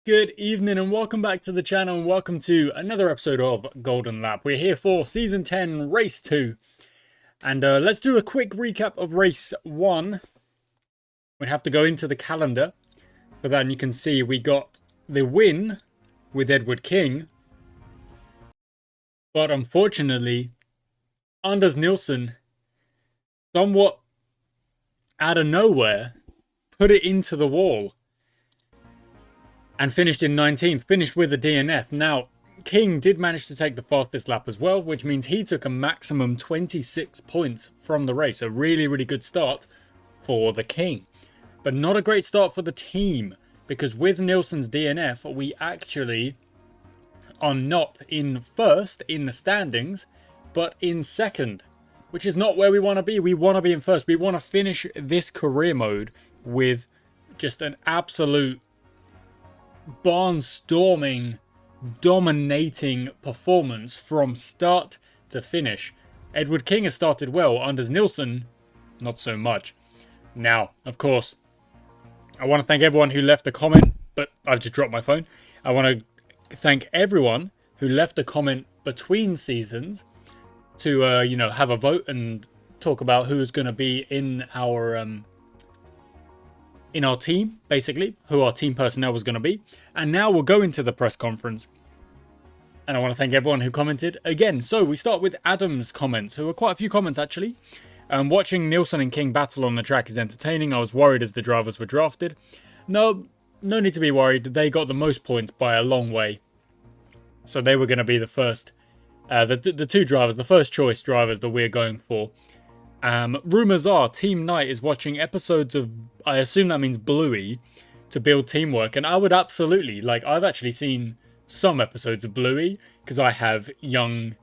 Good evening and welcome back to the channel and welcome to another episode of Golden Lap. We're here for Season 10, Race 2. And let's do a quick recap of Race 1. We have to go into the calendar. For that, and you can see we got the win with Edward King. But unfortunately, Anders Nilsson, somewhat out of nowhere, put it into the wall. And finished in 19th, finished with a DNF. Now, King did manage to take the fastest lap as well, which means he took a maximum 26 points from the race. A really, really good start for the King. But not a great start for the team, because with Nilsson's DNF, we actually are not in first in the standings, but in second, which is not where we want to be. We want to be in first. We want to finish this career mode with just an absolute barnstorming, dominating performance from start to finish. Edward King has started well, Anders Nilsson, not so much. Now, of course, I want to thank everyone who left a comment, but I've just dropped my phone. I want to thank everyone who left a comment between seasons to, have a vote and talk about who's going to be in our team, basically, who our team personnel was going to be. And now we'll go into the press conference. And I want to thank everyone who commented again. So we start with Adam's comments, who were quite a few comments actually. Watching Nilsson and King battle on the track is entertaining. I was worried as the drivers were drafted. No need to be worried. They got the most points by a long way. So they were going to be the first, the two drivers, the first choice drivers that we're going for. Rumours are Team Knight is watching episodes of, I assume that means Bluey, to build teamwork. And I would absolutely, I've actually seen some episodes of Bluey, because I have a young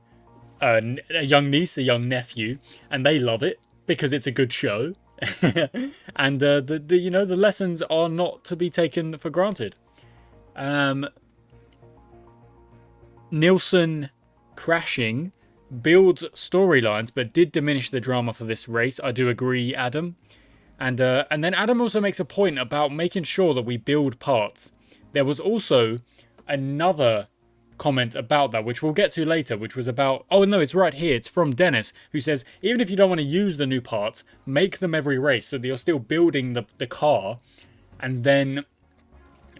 niece, a young nephew, and they love it, because it's a good show. And the lessons are not to be taken for granted. Nilsson crashing builds storylines, but did diminish the drama for this race. I do agree, Adam. And then Adam also makes a point about making sure that we build parts. There was also another comment about that, which we'll get to later, which was about, oh no, it's right here. It's from Dennis, who says, even if you don't want to use the new parts, make them every race so that you're still building the car. And then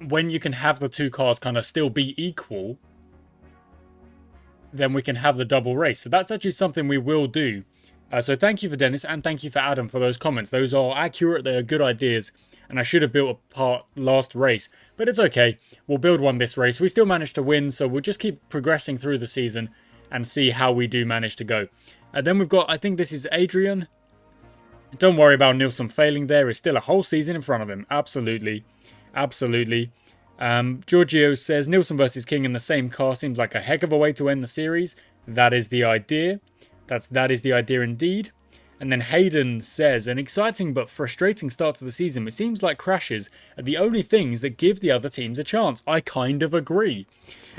when you can have the two cars kind of still be equal, then we can have the double race. So that's actually something we will do. So thank you for Dennis and thank you for Adam for those comments. Those are accurate, they are good ideas, and I should have built a part last race, but it's okay. We'll build one this race. We still managed to win, so we'll just keep progressing through the season and see how we do manage to go. Then we've got, I think this is Adrian. Don't worry about Nilsson failing there. There's still a whole season in front of him. Absolutely. Absolutely. Giorgio says, Nilsson versus King in the same car seems like a heck of a way to end the series. That is the idea. That is the idea indeed. And then Hayden says, an exciting but frustrating start to the season. It seems like crashes are the only things that give the other teams a chance. I kind of agree.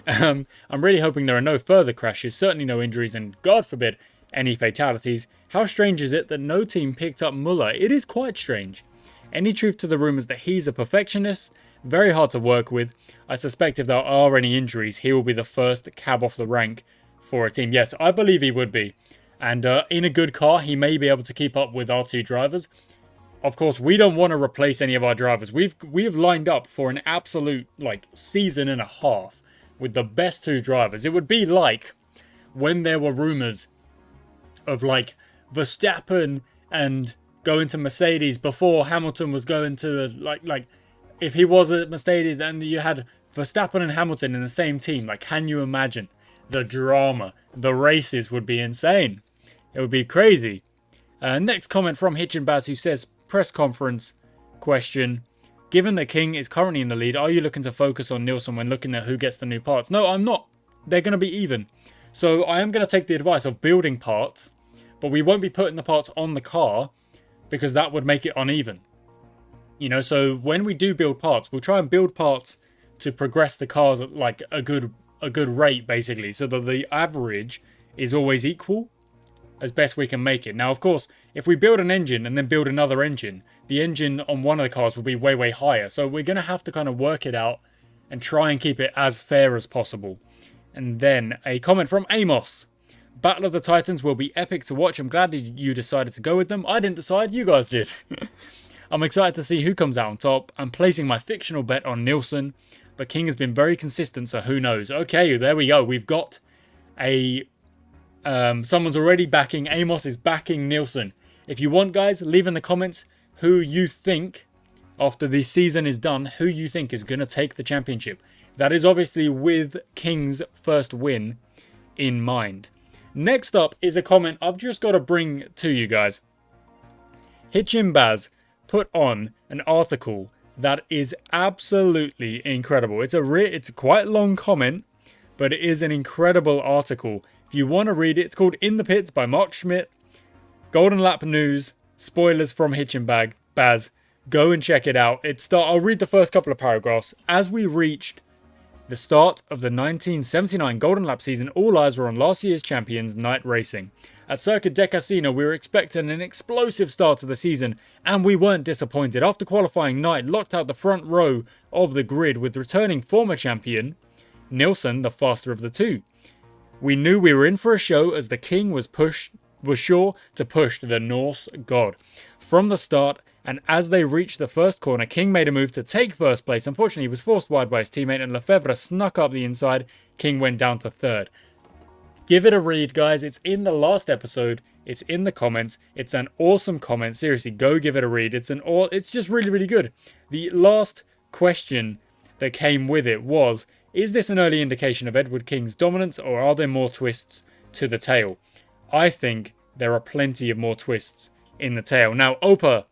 I'm really hoping there are no further crashes, certainly no injuries, and God forbid, any fatalities. How strange is it that no team picked up Muller? It is quite strange. Any truth to the rumours that he's a perfectionist? Very hard to work with. I suspect if there are any injuries, he will be the first cab off the rank for a team. Yes, I believe he would be. And in a good car, he may be able to keep up with our two drivers. Of course, we don't want to replace any of our drivers. We have lined up for an absolute season and a half with the best two drivers. It would be like when there were rumours of Verstappen and going to Mercedes before Hamilton was going to if he was at Mercedes and you had Verstappen and Hamilton in the same team. Can you imagine the drama? The races would be insane. It would be crazy. Next comment from Hitchenbaz, who says, press conference question. Given that King is currently in the lead, are you looking to focus on Nilsson when looking at who gets the new parts? No, I'm not. They're going to be even. So I am going to take the advice of building parts, but we won't be putting the parts on the car because that would make it uneven. So when we do build parts, we'll try and build parts to progress the cars at a good rate, basically, so that the average is always equal as best we can make it. Now, of course, if we build an engine and then build another engine, the engine on one of the cars will be way, way higher. So we're going to have to kind of work it out and try and keep it as fair as possible. And then a comment from Amos. Battle of the Titans will be epic to watch. I'm glad that you decided to go with them. I didn't decide, you guys did. I'm excited to see who comes out on top. I'm placing my fictional bet on Nilsson, but King has been very consistent, so who knows. Okay, there we go. We've got a... someone's already backing. Amos is backing Nilsson. If you want, guys, leave in the comments who you think, after this season is done, who you think is going to take the championship. That is obviously with King's first win in mind. Next up is a comment I've just got to bring to you guys. Hitchin put on an article that is absolutely incredible. It's a quite long comment, but it is an incredible article. If you want to read it, it's called In the Pits by Mark Schmidt. Golden Lap News, spoilers from Hitchin Baz. Go and check it out. I'll read the first couple of paragraphs. As we reached the start of the 1979 Golden Lap season, all eyes were on last year's champions, Night Racing. At Circuit de Casino, we were expecting an explosive start to the season, and we weren't disappointed. After qualifying, Night locked out the front row of the grid with returning former champion, Nilsson, the faster of the two. We knew we were in for a show as the King was sure to push the Norse god. From the start, and as they reached the first corner, King made a move to take first place. Unfortunately, he was forced wide by his teammate, and Lefebvre snuck up the inside. King went down to third. Give it a read, guys. It's in the last episode. It's in the comments. It's an awesome comment. Seriously, go give it a read. It's just really, really good. The last question that came with it was, is this an early indication of Edward King's dominance, or are there more twists to the tale? I think there are plenty of more twists in the tale. Now, Opa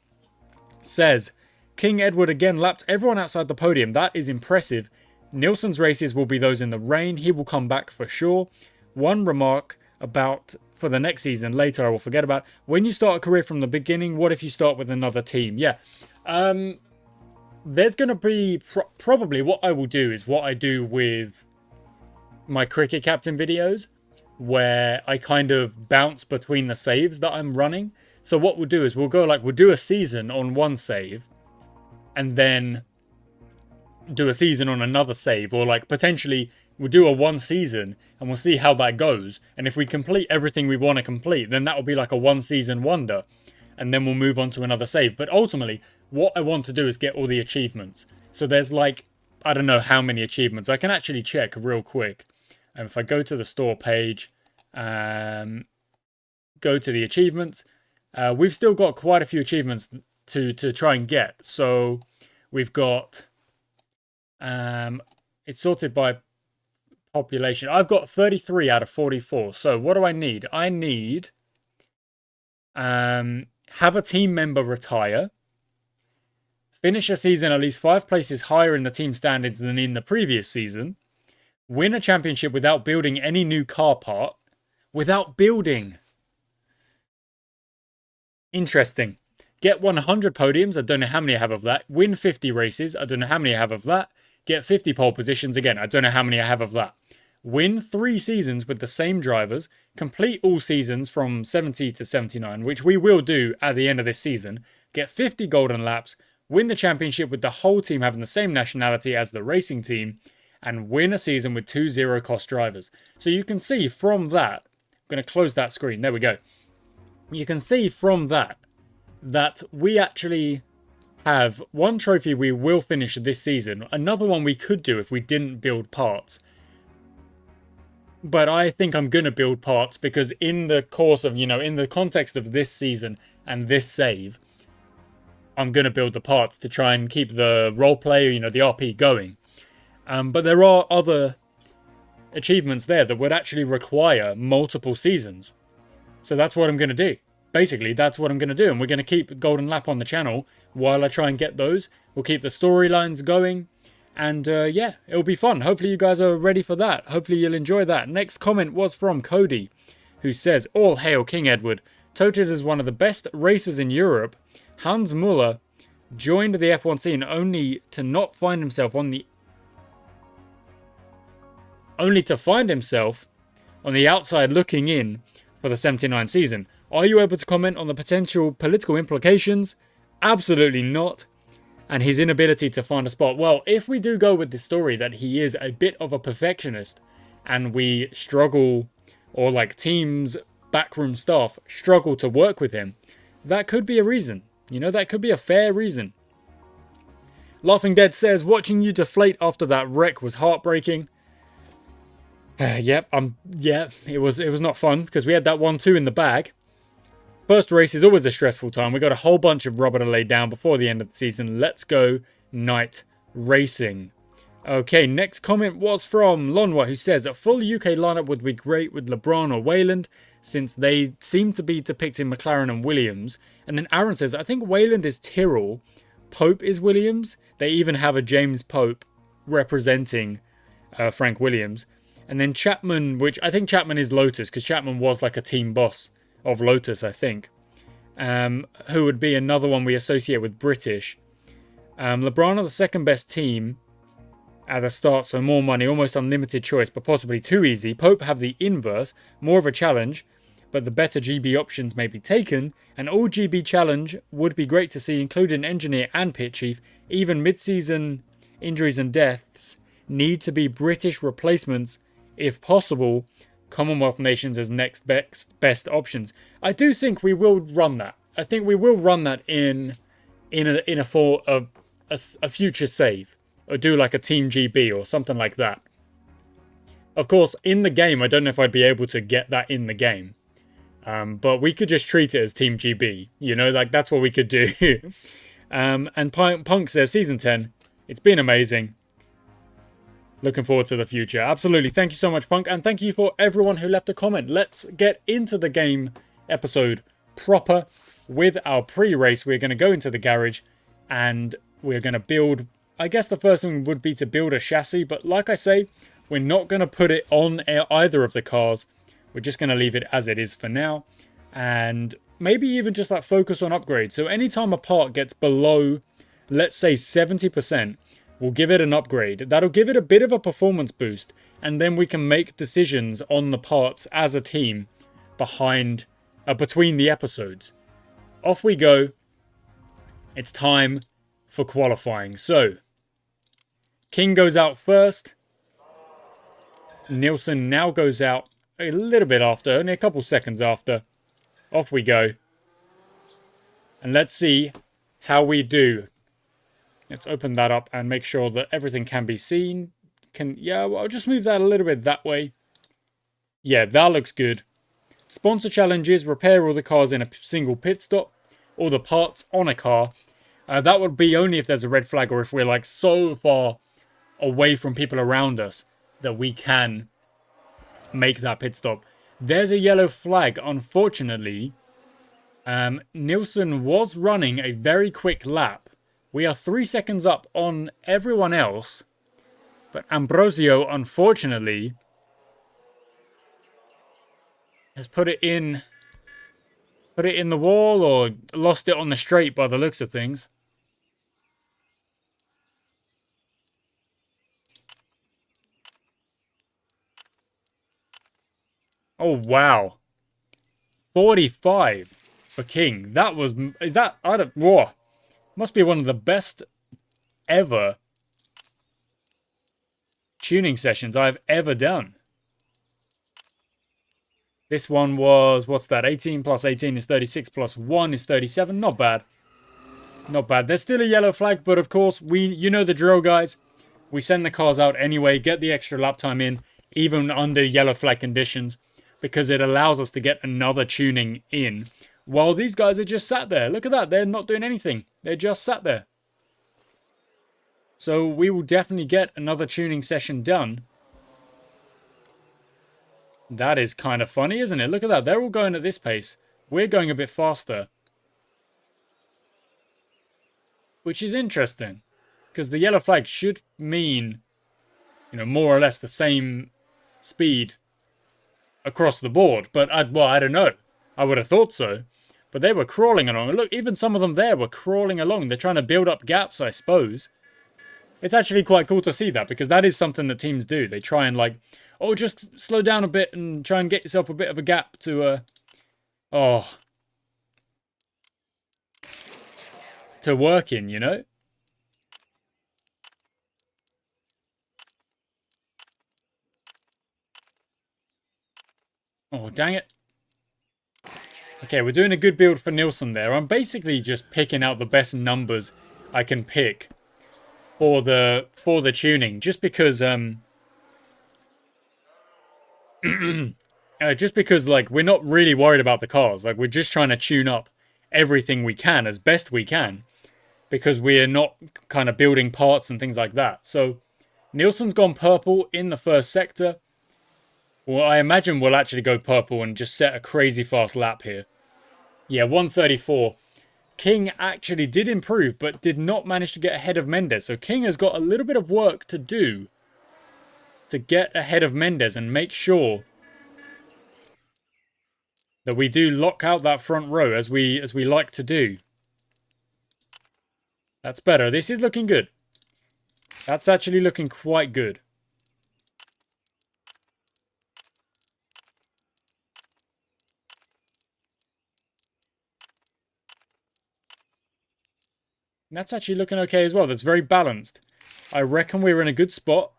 says, King Edward again lapped everyone outside the podium. That is impressive. Nilsson's races will be those in the rain. He will come back for sure. One remark about for the next season, later I will forget about. When you start a career from the beginning, what if you start with another team? Yeah. There's going to be probably what I will do is what I do with my cricket captain videos, where I kind of bounce between the saves that I'm running. So what we'll do is we'll do a season on one save and then do a season on another save, or like potentially we'll do a one season and we'll see how that goes. And if we complete everything we want to complete, then that will be like a one season wonder, and then we'll move on to another save. But ultimately what I want to do is get all the achievements. So there's like, I don't know how many achievements. I can actually check real quick. And if I go to the store page, go to the achievements, we've still got quite a few achievements to try and get. So we've got, it's sorted by population. I've got 33 out of 44. So what do I need? I need, have a team member retire, finish a season at least 5 places higher in the team standings than in the previous season, win a championship without building any new car part, without building. Interesting. Get 100 podiums. I don't know how many I have of that. Win 50 races. I don't know how many I have of that. Get 50 pole positions. Again, I don't know how many I have of that. Win 3 seasons with the same drivers. Complete all seasons from 70 to 79, which we will do at the end of this season. Get 50 golden laps. Win the championship with the whole team having the same nationality as the racing team. And win a season with 2 zero-cost drivers. So you can see from that, I'm going to close that screen. There we go. You can see from that we actually have one trophy we will finish this season. Another one we could do if we didn't build parts. But I think I'm going to build parts because in the course of, in the context of this season and this save, I'm going to build the parts to try and keep the roleplay, the RP going. But there are other achievements there that would actually require multiple seasons. So that's what I'm going to do. Basically, that's what I'm going to do. And we're going to keep Golden Lap on the channel while I try and get those. We'll keep the storylines going. And yeah, it'll be fun. Hopefully you guys are ready for that. Hopefully you'll enjoy that. Next comment was from Cody, who says, all hail King Edward. Touted as one of the best racers in Europe, Hans Muller joined the F1 scene only to find himself on the outside looking in for the 79 season. Are you able to comment on the potential political implications? Absolutely not. and his inability to find a spot. Well, if we do go with the story that he is a bit of a perfectionist and we struggle, or like teams, backroom staff struggle to work with him, that could be a reason. You know, that could be a fair reason. Laughing Dead says, watching you deflate after that wreck was heartbreaking. Yeah, it was not fun because we had that 1-2 in the bag. First race is always a stressful time. We got a whole bunch of rubber to lay down before the end of the season. Let's go night racing. Okay, next comment was from Lonwa, who says a full UK lineup would be great with LeBron or WEYLAND, since they seem to be depicting McLaren and Williams. And then Aaron says, I think WEYLAND is Tyrrell, Pope is Williams. They even have a James Pope representing Frank Williams. And then Chapman, which I think Chapman is Lotus, because Chapman was like a team boss of Lotus, I think. Who would be another one we associate with British. LeBron are the second best team at the start, so more money, almost unlimited choice, but possibly too easy. Pope have the inverse, more of a challenge, but the better GB options may be taken. An all GB challenge would be great to see, including engineer and pit chief. Even mid-season injuries and deaths need to be British replacements, if possible. Commonwealth nations as next best options. I do think we will run that. I think we will run that in a future save, or do like a Team GB or something like that. Of course, in the game, I don't know if I'd be able to get that in the game. But we could just treat it as Team GB. You know, like that's what we could do. And Punk says, Season 10, it's been amazing. Looking forward to the future. Absolutely. Thank you so much, Punk. And thank you for everyone who left a comment. Let's get into the game episode proper with our pre-race. We're going to go into the garage and we're going to build... I guess the first thing would be to build a chassis. But like I say, we're not going to put it on either of the cars. We're just going to leave it as it is for now. And maybe even just like focus on upgrades. So anytime a part gets below, let's say 70%, we'll give it an upgrade. That'll give it a bit of a performance boost. And then we can make decisions on the parts as a team between the episodes. Off we go. It's time for qualifying. So, King goes out first. Nielsen now goes out a little bit after, only a couple seconds after. Off we go. And let's see how we do. Let's open that up and make sure that everything can be seen. Well, I'll just move that a little bit that way. Yeah, that looks good. Sponsor challenges, repair all the cars in a single pit stop. All the parts on a car. That would be only if there's a red flag or if we're like so far away from people around us that we can make that pit stop. There's a yellow flag, unfortunately. Nielsen was running a very quick lap. We are 3 seconds up on everyone else. But Ambrosio, unfortunately, has put it in the wall or lost it on the straight by the looks of things. Oh, wow. 45 for King. Whoa. Must be one of the best ever tuning sessions I've ever done. This one was, what's that? 18 plus 18 is 36 plus 1 is 37. Not bad. Not bad. There's still a yellow flag, but of course, you know the drill, guys. We send the cars out anyway, get the extra lap time in, even under yellow flag conditions, because it allows us to get another tuning in. While these guys are just sat there. Look at that. They're not doing anything. They're just sat there. So we will definitely get another tuning session done. That is kind of funny, isn't it? Look at that. They're all going at this pace. We're going a bit faster. Which is interesting. Because the yellow flag should mean, more or less the same speed across the board. But, I don't know. I would have thought so. But they were crawling along. And look, even some of them there were crawling along. They're trying to build up gaps, I suppose. It's actually quite cool to see that, because that is something that teams do. They try and just slow down a bit and try and get yourself a bit of a gap to work in, Oh, dang it. Okay, we're doing a good build for Nilsson there. I'm basically just picking out the best numbers I can pick for the tuning, just because like we're not really worried about the cars. Like we're just trying to tune up everything we can as best we can, because we're not kind of building parts and things like that. So Nilsson's gone purple in the first sector. Well, I imagine we'll actually go purple and just set a crazy fast lap here. Yeah, 134. King actually did improve, but did not manage to get ahead of Mendes. So King has got a little bit of work to do to get ahead of Mendes and make sure that we do lock out that front row as we like to do. That's better. This is looking good. That's actually looking quite good. And that's actually looking okay as well. That's very balanced. I reckon we're in a good spot.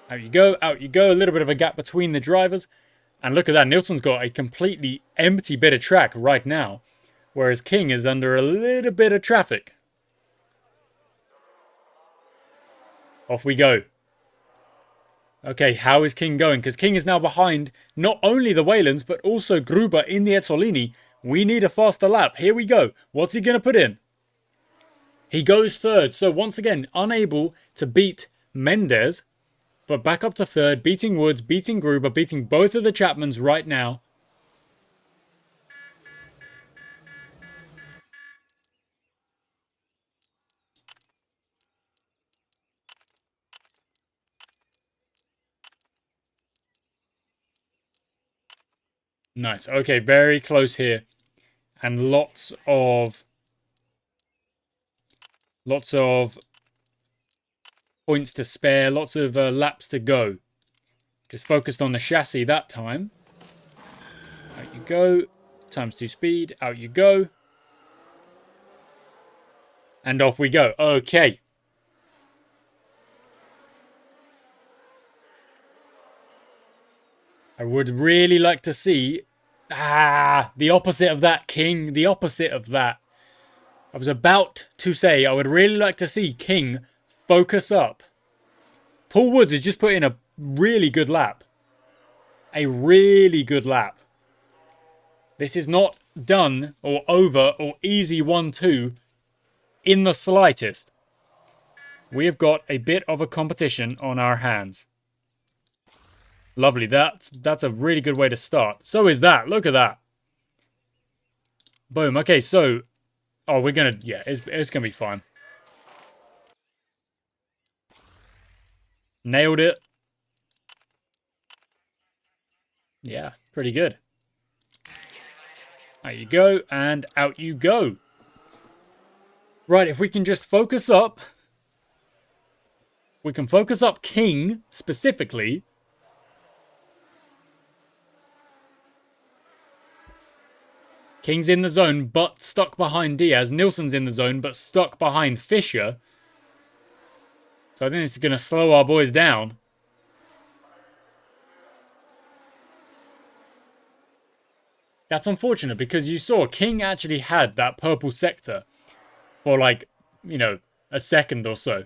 Out you go, out you go. A little bit of a gap between the drivers. And look at that. Nilsson's got a completely empty bit of track right now, whereas King is under a little bit of traffic. Off we go. Okay, how is King going? Because King is now behind not only the WEYLANDs, but also Gruber in the Ezzolini. We need a faster lap. Here we go. What's he going to put in? He goes third. So once again, unable to beat Mendes, but back up to third, beating Woods, beating Gruber, beating both of the Chapmans right now. Nice. Okay, very close here. And lots of points to spare, lots of laps to go. Just focused on the chassis that time. Out you go. Times 2 speed. Out you go. And off we go. Okay. I would really like to see... the opposite of that, King. The opposite of that. I was about to say I would really like to see King focus up. Paul Woods has just put in a really good lap. A really good lap. This is not done or over or easy 1-2 in the slightest. We have got a bit of a competition on our hands. Lovely. That's a really good way to start. So is that. Look at that. Boom. Okay, so... Oh, we're going to... Yeah, it's going to be fine. Nailed it. Yeah, pretty good. Out you go, and out you go. Right, if we can just focus up... We can focus up King, specifically... King's in the zone, but stuck behind Diaz. Nilsson's in the zone, but stuck behind Fisher. So I think this is going to slow our boys down. That's unfortunate, because you saw King actually had that purple sector for, like, you know, a second or so.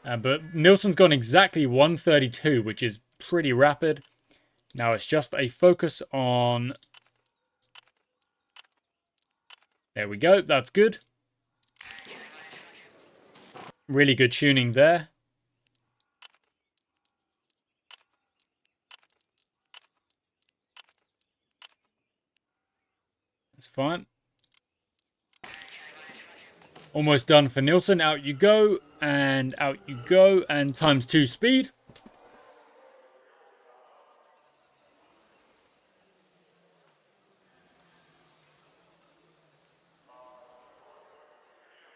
But Nilsson's gone exactly 132, which is pretty rapid. Now it's just a focus on... There we go. That's good. Really good tuning there. That's fine. Almost done for Nilsson. Out you go. And out you go. And times 2 speed.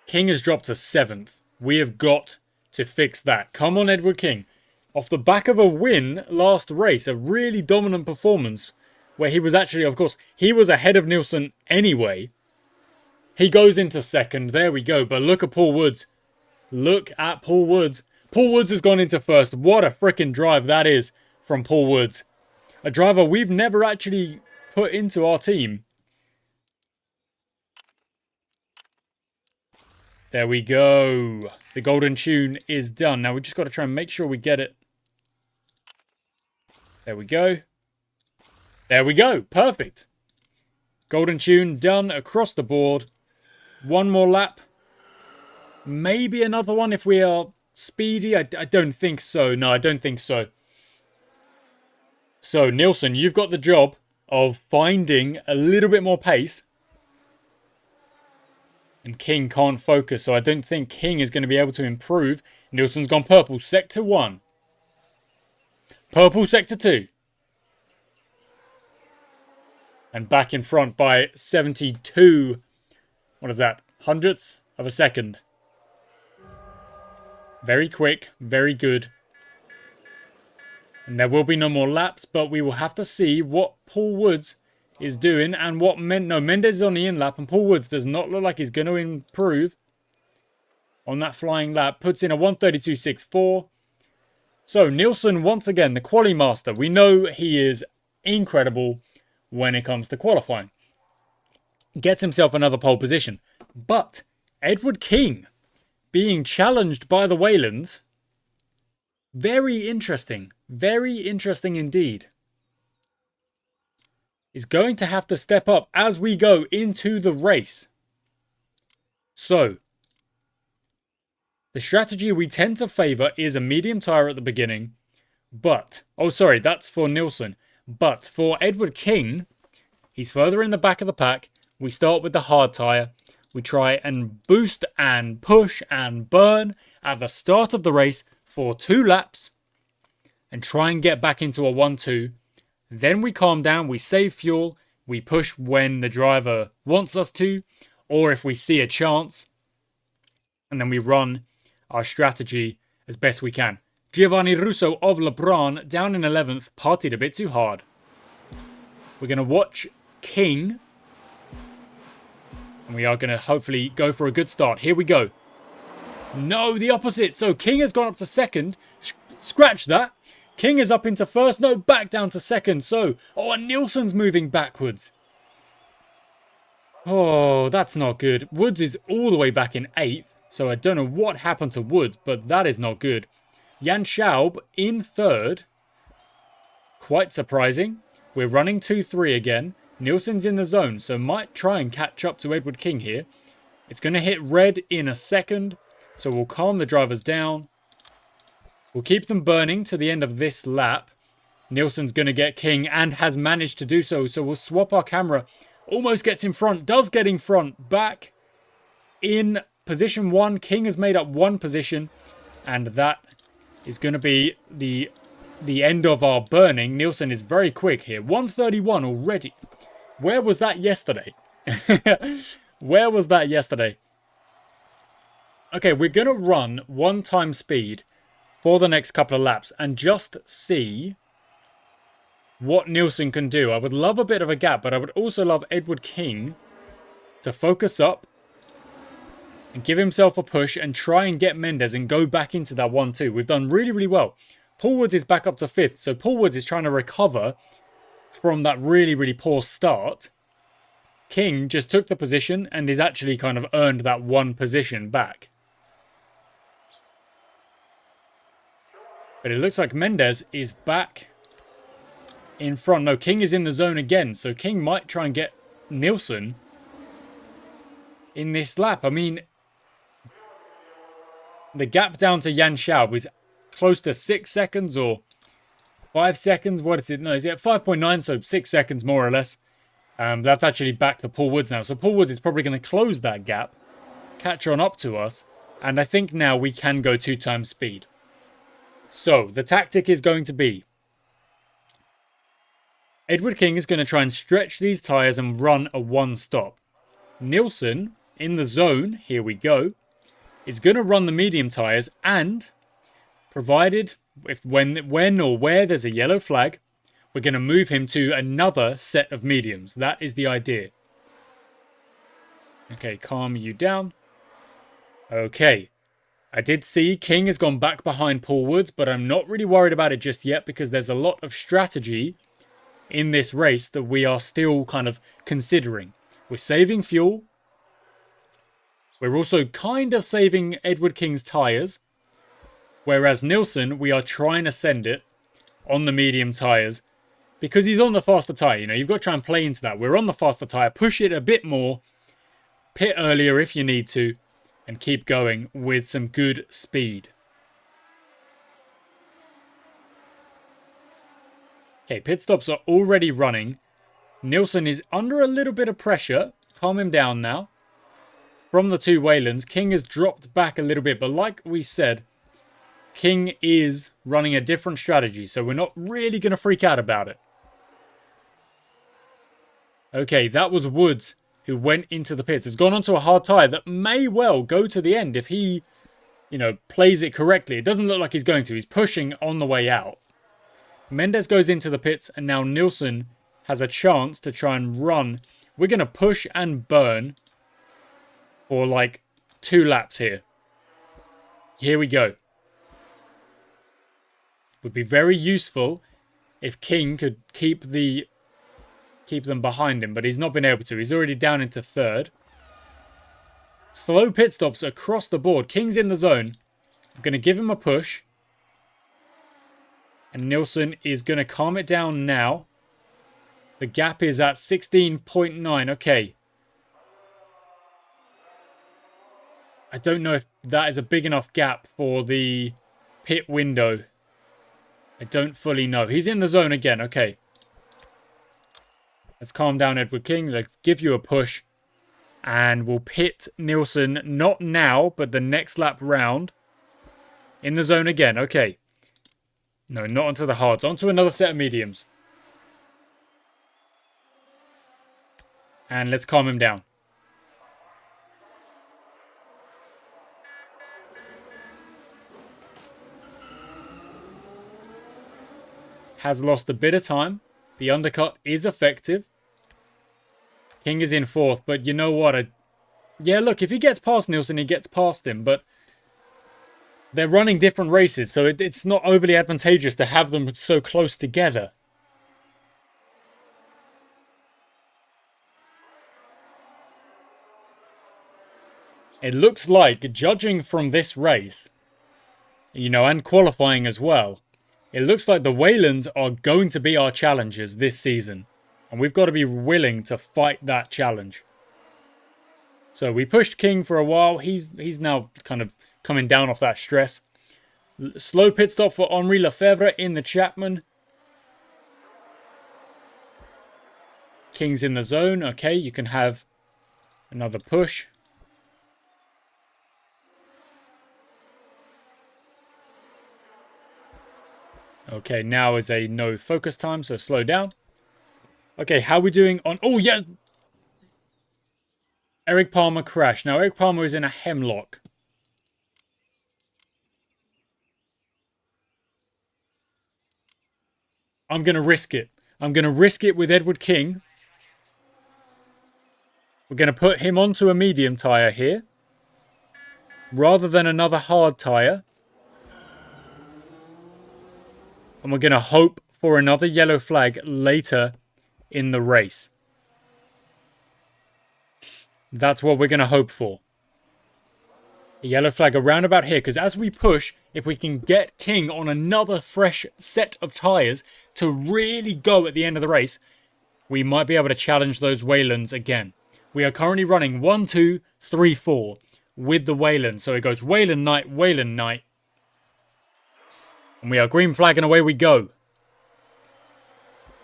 King has dropped to 7th. We have got to fix that. Come on, Edward King. Off the back of a win last race, a really dominant performance where he was actually, of course, he was ahead of Nilsson anyway. He goes into 2nd. There we go. But look at Paul Woods. Look at Paul Woods. Paul Woods has gone into 1st. What a freaking drive that is from Paul Woods. A driver we've never actually put into our team. There we go. The golden tune is done. Now we just got to try and make sure we get it. There we go. There we go. Perfect. Golden tune done across the board. One more lap. Maybe another one if we are speedy. I don't think so. No, I don't think so. So, Nielsen, you've got the job of finding a little bit more pace. And King can't focus, so I don't think King is going to be able to improve. Nielsen's gone purple. Sector 1. Purple sector 2. And back in front by 72. What is that? Hundredths of a second. Very quick. Very good. And there will be no more laps, but we will have to see what Paul Woods is doing and what Mendes is on the in lap, and Paul Woods does not look like he's going to improve on that flying lap. Puts in a 1:32.64. So Nielsen, once again, the quali master. We know he is incredible when it comes to qualifying. Gets himself another pole position. But Edward King being challenged by the Weylands. Very interesting. Very interesting indeed. Is going to have to step up as we go into the race. So, the strategy we tend to favour is a medium tyre at the beginning. But, oh sorry, that's for Nielsen. But for Edward King, he's further in the back of the pack. We start with the hard tyre. We try and boost and push and burn at the start of the race for 2 laps. And try and get back into a 1-2. Then we calm down, we save fuel, we push when the driver wants us to, or if we see a chance, and then we run our strategy as best we can. Giovanni Russo of LeBron, down in 11th, partied a bit too hard. We're going to watch King, and we are going to hopefully go for a good start. Here we go. No, the opposite. So King has gone up to second. Scratch that. King is up into first. No, back down to second. So, oh, and Nielsen's moving backwards. Oh, that's not good. Woods is all the way back in 8th. So I don't know what happened to Woods, but that is not good. Jan Schaub in 3rd. Quite surprising. We're running 2-3 again. Nielsen's in the zone, so might try and catch up to Edward King here. It's going to hit red in a second. So we'll calm the drivers down. We'll keep them burning to the end of this lap. Nielsen's going to get King and has managed to do so. So we'll swap our camera. Almost gets in front. Does get in front. Back in position 1. King has made up 1 position. And that is going to be the end of our burning. Nielsen is very quick here. 1:31 already. Where was that yesterday? Where was that yesterday? Okay, we're going to run 1 time speed for the next couple of laps and just see what Nielsen can do. I would love a bit of a gap, but I would also love Edward King to focus up and give himself a push and try and get Mendes and go back into that 1-2. We've done really, really well. Paul Woods is back up to 5th, so Paul Woods is trying to recover from that really, really poor start. King just took the position and is actually kind of earned that 1 position back. But it looks like Mendes is back in front. No, King is in the zone again. So King might try and get Nielsen in this lap. I mean, the gap down to Jan Schaub is close to 6 seconds or 5 seconds. What is it? No, is it 5.9? So 6 seconds more or less. That's actually back to Paul Woods now. So Paul Woods is probably going to close that gap, catch on up to us. And I think now we can go 2 times speed. So, the tactic is going to be Edward King is going to try and stretch these tyres and run a 1 stop. Nielsen, in the zone, here we go, is going to run the medium tyres and, provided, when or where there's a yellow flag, we're going to move him to another set of mediums. That is the idea. Okay, calm you down. Okay. I did see King has gone back behind Paul Woods, but I'm not really worried about it just yet because there's a lot of strategy in this race that we are still kind of considering. We're saving fuel. We're also kind of saving Edward King's tyres. Whereas Nilsson, we are trying to send it on the medium tyres because he's on the faster tyre. You know, you've got to try and play into that. We're on the faster tyre. Push it a bit more. Pit earlier if you need to. And keep going with some good speed. Okay, pit stops are already running. Nilsson is under a little bit of pressure. Calm him down now. From the two Weylands, King has dropped back a little bit. But like we said, King is running a different strategy. So we're not really going to freak out about it. Okay, that was Woods who went into the pits. Has gone onto a hard tyre that may well go to the end if he, you know, plays it correctly. It doesn't look like he's going to. He's pushing on the way out. Mendes goes into the pits and now Nilsson has a chance to try and run. We're going to push and burn for like 2 laps here. Here we go. Would be very useful if King could keep them behind him, but he's not been able to. He's already down into 3rd. Slow pit stops across the board. King's in the zone. I'm going to give him a push. And Nilsson is going to calm it down now. The gap is at 16.9. Okay. I don't know if that is a big enough gap for the pit window. I don't fully know. He's in the zone again. Okay. Let's calm down Edward King. Let's give you a push. And we'll pit Nilsson, not now, but the next lap round. In the zone again. Okay. No, not onto the hards. Onto another set of mediums. And let's calm him down. Has lost a bit of time. The undercut is effective. King is in 4th, but you know what? Yeah, look, if he gets past Nilsson, he gets past him, but they're running different races, so it's not overly advantageous to have them so close together. It looks like, judging from this race, you know, and qualifying as well, it looks like the Weylands are going to be our challengers this season. And we've got to be willing to fight that challenge. So we pushed King for a while. He's now kind of coming down off that stress. Slow pit stop for Henri Lefebvre in the Chapman. King's in the zone. Okay, you can have another push. Okay, now is a no focus time, so slow down. Okay, how are we doing on... Oh, yes! Eric Palmer crashed. Now, Eric Palmer is in a hemlock. I'm going to risk it. I'm going to risk it with Edward King. We're going to put him onto a medium tyre here. Rather than another hard tyre. And we're going to hope for another yellow flag later in the race. That's what we're going to hope for. A yellow flag around about here. Because as we push, if we can get King on another fresh set of tyres to really go at the end of the race, we might be able to challenge those Weylands again. We are currently running 1, 2, 3, 4 with the Weyland. So it goes Weyland night, Weyland night. And we are green flag and away we go.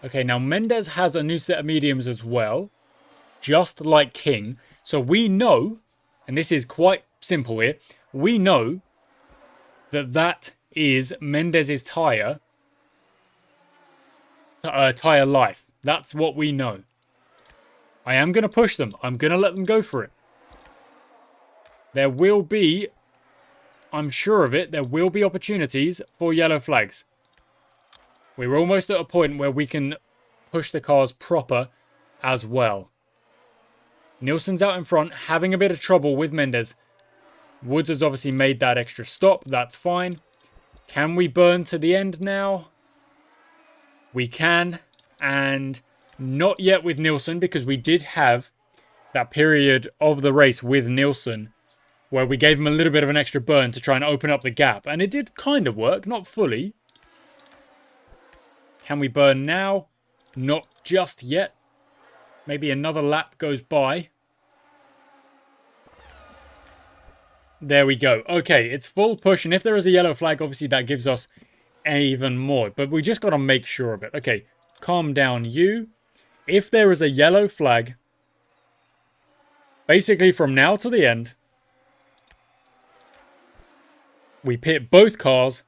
Okay, now Mendes has a new set of mediums as well. Just like King. So we know, and this is quite simple here, we know that that is Mendes' tyre. Tyre life. That's what we know. I am going to push them. I'm going to let them go for it. There will be, I'm sure of it, there will be opportunities for yellow flags. We're almost at a point where we can push the cars proper as well. Nilsson's out in front, having a bit of trouble with Mendes. Woods has obviously made that extra stop. That's fine. Can we burn to the end now? We can. and not yet with Nielsen, because we did have that period of the race with Nielsen where we gave him a little bit of an extra burn to try and open up the gap. And it did kind of work, not fully. Can we burn now? Not just yet. Maybe another lap goes by. There we go. Okay, it's full push. And if there is a yellow flag, obviously that gives us even more. But we just got to make sure of it. Okay, calm down, you. If there is a yellow flag, basically from now to the end, we pit both cars.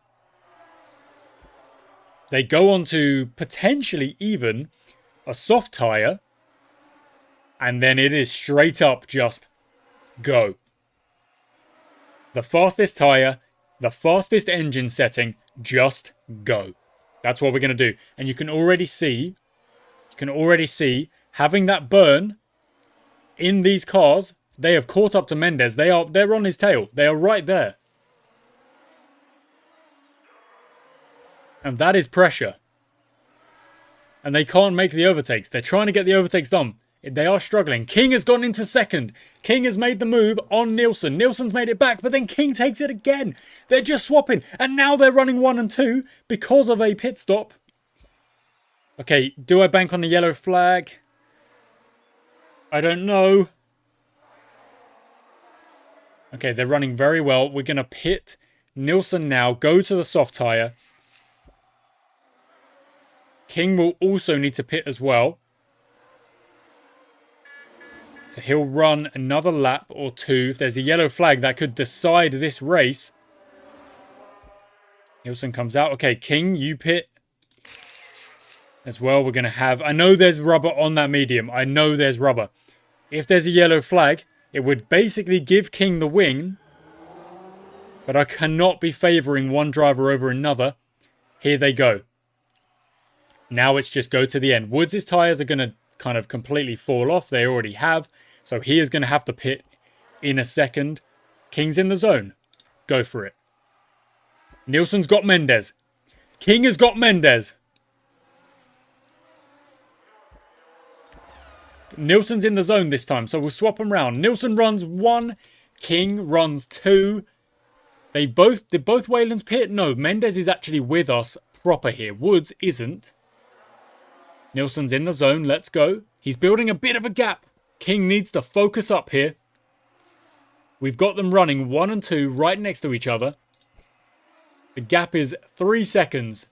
They go on to potentially even a soft tyre. And then it is straight up just go. The fastest tyre, the fastest engine setting, just go. That's what we're going to do. And you can already see having that burn in these cars, they have caught up to Mendes. They're on his tail. They are right there. And that is pressure. And they can't make the overtakes. They're trying to get the overtakes done. They are struggling. King has gone into second. King has made the move on Nielsen. Nielsen's made it back, but then King takes it again. They're just swapping. And now they're running 1 and 2 because of a pit stop. Okay, do I bank on the yellow flag? I don't know. Okay, they're running very well. We're going to pit Nielsen now. Go to the soft tyre. King will also need to pit as well. So he'll run another lap or 2. If there's a yellow flag, that could decide this race. Nielsen comes out. Okay, King, you pit as well. We're going to have... I know there's rubber on that medium. I know there's rubber. If there's a yellow flag, it would basically give King the win. But I cannot be favouring one driver over another. Here they go. Now it's just go to the end. Woods' tyres are going to kind of completely fall off. They already have. So he is going to have to pit in a second. King's in the zone. Go for it. Nielsen's got Mendes. King has got Mendes. Nielsen's in the zone this time, so we'll swap them round. Nielsen runs 1. King runs 2. Did both WEYLANDs pit? No, Mendes is actually with us proper here. Woods isn't. Nielsen's in the zone. Let's go. He's building a bit of a gap. King needs to focus up here. We've got them running 1 and 2 right next to each other. The gap is 3 seconds.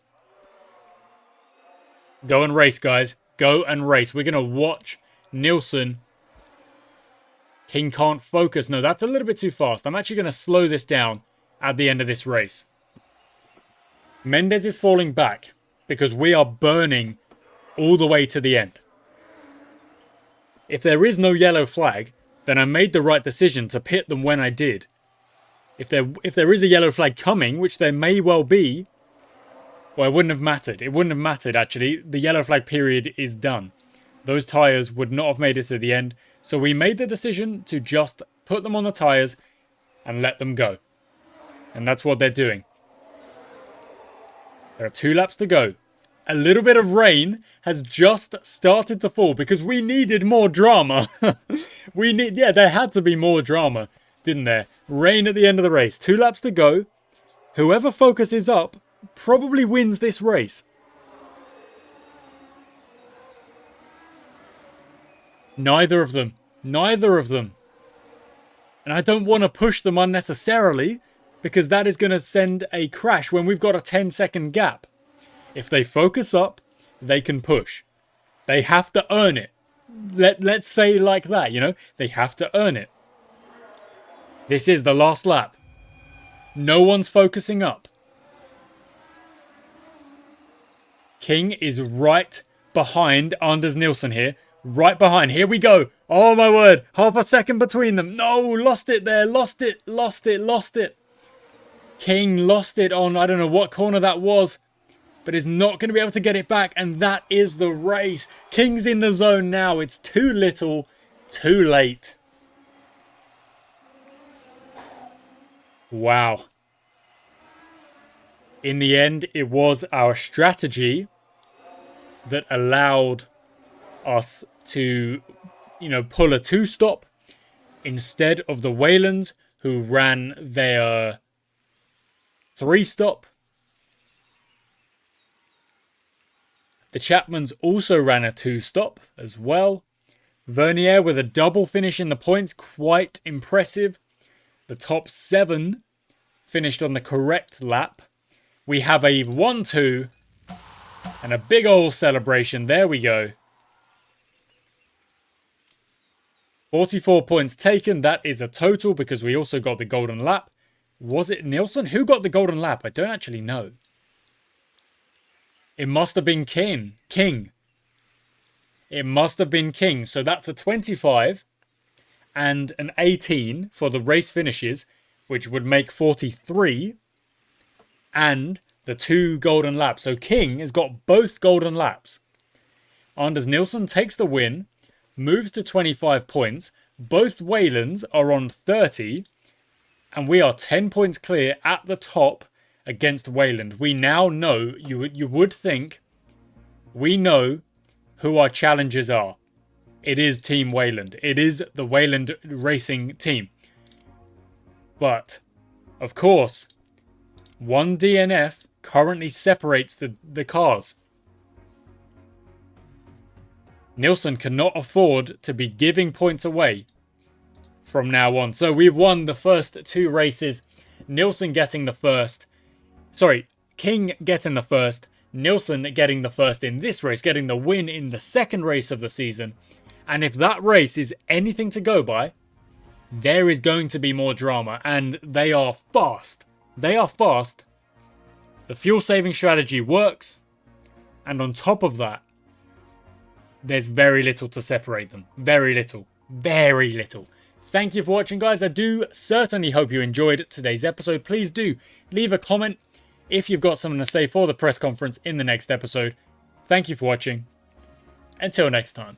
Go and race, guys. Go and race. We're going to watch Nielsen. King can't focus. No, that's a little bit too fast. I'm actually going to slow this down at the end of this race. Mendes is falling back because we are burning all the way to the end. If there is no yellow flag, then I made the right decision to pit them when I did. If there is a yellow flag coming, which there may well be, well, it wouldn't have mattered. It wouldn't have mattered, actually. The yellow flag period is done. Those tyres would not have made it to the end. So we made the decision to just put them on the tyres and let them go. And that's what they're doing. There are 2 laps to go. A little bit of rain has just started to fall because we needed more drama. There had to be more drama, didn't there? Rain at the end of the race. 2 laps to go. Whoever focuses up probably wins this race. Neither of them. Neither of them. And I don't want to push them unnecessarily because that is going to send a crash when we've got a 10-second gap. If they focus up, they can push. They have to earn it. Let's say like that, you know? They have to earn it. This is the last lap. No one's focusing up. King is right behind Anders Nielsen here. Right behind. Here we go. Oh my word. Half a second between them. No, lost it there. Lost it. King lost it on, I don't know what corner that was. But is not going to be able to get it back. And that is the race. King's in the zone now. It's too little, too late. Wow. In the end, it was our strategy that allowed us to, pull a 2-stop instead of the WEYLANDs, who ran their 3-stop. The Chapmans also ran a 2-stop as well. Vernier with a double finish in the points, quite impressive. The top 7 finished on the correct lap. We have a 1-2 and a big old celebration. There we go. 44 points taken. That is a total because we also got the golden lap. Was it Nilsson? Who got the golden lap? I don't actually know. It must have been King. It must have been King. So that's a 25 and an 18 for the race finishes, which would make 43. And the 2 golden laps. So King has got both golden laps. Anders Nilsson takes the win, moves to 25 points. Both WEYLANDs are on 30. And we are 10 points clear at the top against WEYLAND. We now know, you would think, we know who our challengers are. It is Team WEYLAND. It is the WEYLAND racing team. But, of course, one DNF currently separates the cars. Nilsson cannot afford to be giving points away from now on. So we've won the first 2 races. Nilsson getting the first. Sorry, King getting the first. Nilsson getting the first in this race, getting the win in the second race of the season. And if that race is anything to go by, there is going to be more drama. And they are fast. They are fast. The fuel saving strategy works. And on top of that, there's very little to separate them. Very little. Very little. Thank you for watching, guys. I do certainly hope you enjoyed today's episode. Please do leave a comment if you've got something to say for the press conference in the next episode. Thank you for watching. Until next time.